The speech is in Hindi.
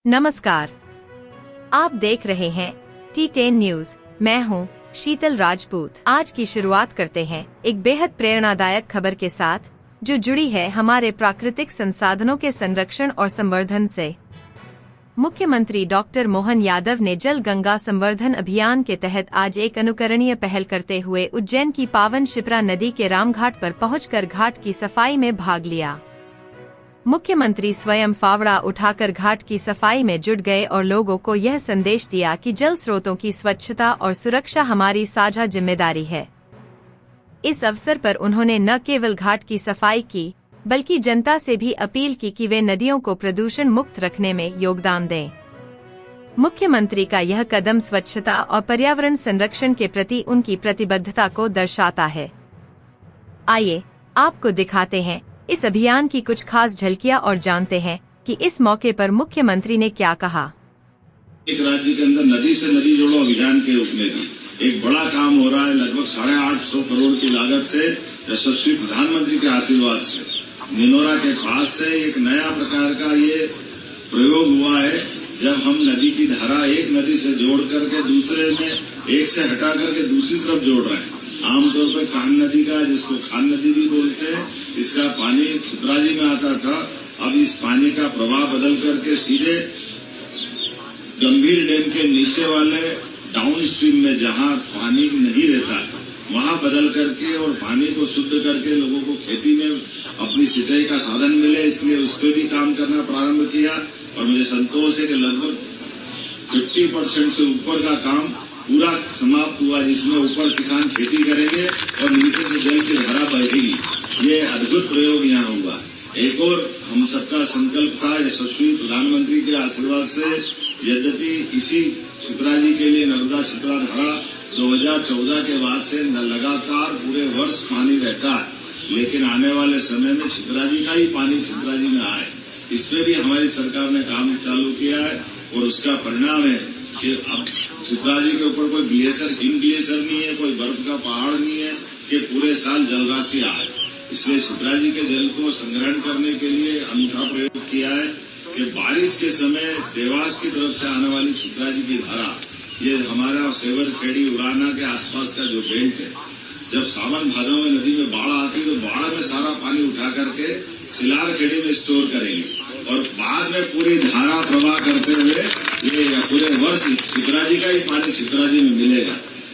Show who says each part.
Speaker 1: नमस्कार, आप देख रहे हैं T10 न्यूज। मैं हूं शीतल राजपूत। आज की शुरुआत करते हैं एक बेहद प्रेरणादायक खबर के साथ, जो जुड़ी है हमारे प्राकृतिक संसाधनों के संरक्षण और संवर्धन से। मुख्यमंत्री डॉक्टर मोहन यादव ने जल गंगा संवर्धन अभियान के तहत आज एक अनुकरणीय पहल करते हुए उज्जैन की पावन शिप्रा नदी के रामघाट पर पहुंचकर घाट की सफाई में भाग लिया। मुख्यमंत्री स्वयं फावड़ा उठाकर घाट की सफाई में जुट गए और लोगों को यह संदेश दिया कि जल स्रोतों की स्वच्छता और सुरक्षा हमारी साझा जिम्मेदारी है। इस अवसर पर उन्होंने न केवल घाट की सफाई की, बल्कि जनता से भी अपील की कि वे नदियों को प्रदूषण मुक्त रखने में योगदान दें। मुख्यमंत्री का यह कदम स्वच्छता और पर्यावरण संरक्षण के प्रति उनकी प्रतिबद्धता को दर्शाता है। आइए आपको दिखाते हैं इस अभियान की कुछ खास झलकियां और जानते हैं कि इस मौके पर मुख्यमंत्री ने क्या कहा।
Speaker 2: एक राज्य के अंदर नदी से नदी जोड़ो अभियान के रूप में भी एक बड़ा काम हो रहा है। लगभग 850 करोड़ की लागत से यशस्वी प्रधानमंत्री के आशीर्वाद से निनोरा के पास से एक नया प्रकार का ये प्रयोग हुआ है। जब हम नदी की धारा एक नदी से जोड़ करके दूसरे में एक से हटा करके दूसरी तरफ जोड़ रहे हैं। आमतौर पर कान नदी का, जिसको खान नदी भी बोलते हैं, इसका पानी छिपराजी में आता था। अब इस पानी का प्रवाह बदल करके सीधे गंभीर डैम के नीचे वाले डाउन स्ट्रीम में, जहां पानी नहीं रहता, वहां बदल करके और पानी को शुद्ध करके लोगों को खेती में अपनी सिंचाई का साधन मिले, इसलिए उस पर भी काम करना प्रारंभ किया। और मुझे संतोष है कि लगभग 50% से ऊपर का काम पूरा समाप्त हुआ, जिसमें ऊपर किसान खेती करेंगे और नीचे से जल की धारा बहेगी। ये अद्भुत प्रयोग यहाँ हुआ। एक और हम सबका संकल्प था यशस्वी प्रधानमंत्री के आशीर्वाद से, यद्यपि इसी शिप्राजी के लिए नर्मदा शिप्रा धारा 2014 के बाद से लगातार पूरे वर्ष पानी रहता है, लेकिन आने वाले समय में शिप्राजी का ही पानी शिप्राजी में आए, इस पे भी हमारी सरकार ने काम चालू किया है। और उसका परिणाम है कि अब शिप्राजी के ऊपर कोई हिम ग्लेशियर नहीं है, कोई बर्फ का पहाड़ नहीं है कि पूरे साल जलराशि आए। इसलिए शिप्राजी के जल को संग्रहण करने के लिए अनूठा प्रयोग किया है कि बारिश के समय देवास की तरफ से आने वाली शिप्राजी की धारा, ये हमारा सेवर खेड़ी उड़ाना के आसपास का जो बेल्ट है, जब सावन भादों में नदी में बाढ़ आती है तो बाढ़ में सारा पानी उठा करके सिलार खेड़ी में स्टोर करेंगे और बाद में पूरी धारा प्रवाह करते हुए ये पूरे वर्ष शिप्राजी का ही पानी शिप्राजी में मिलेगा।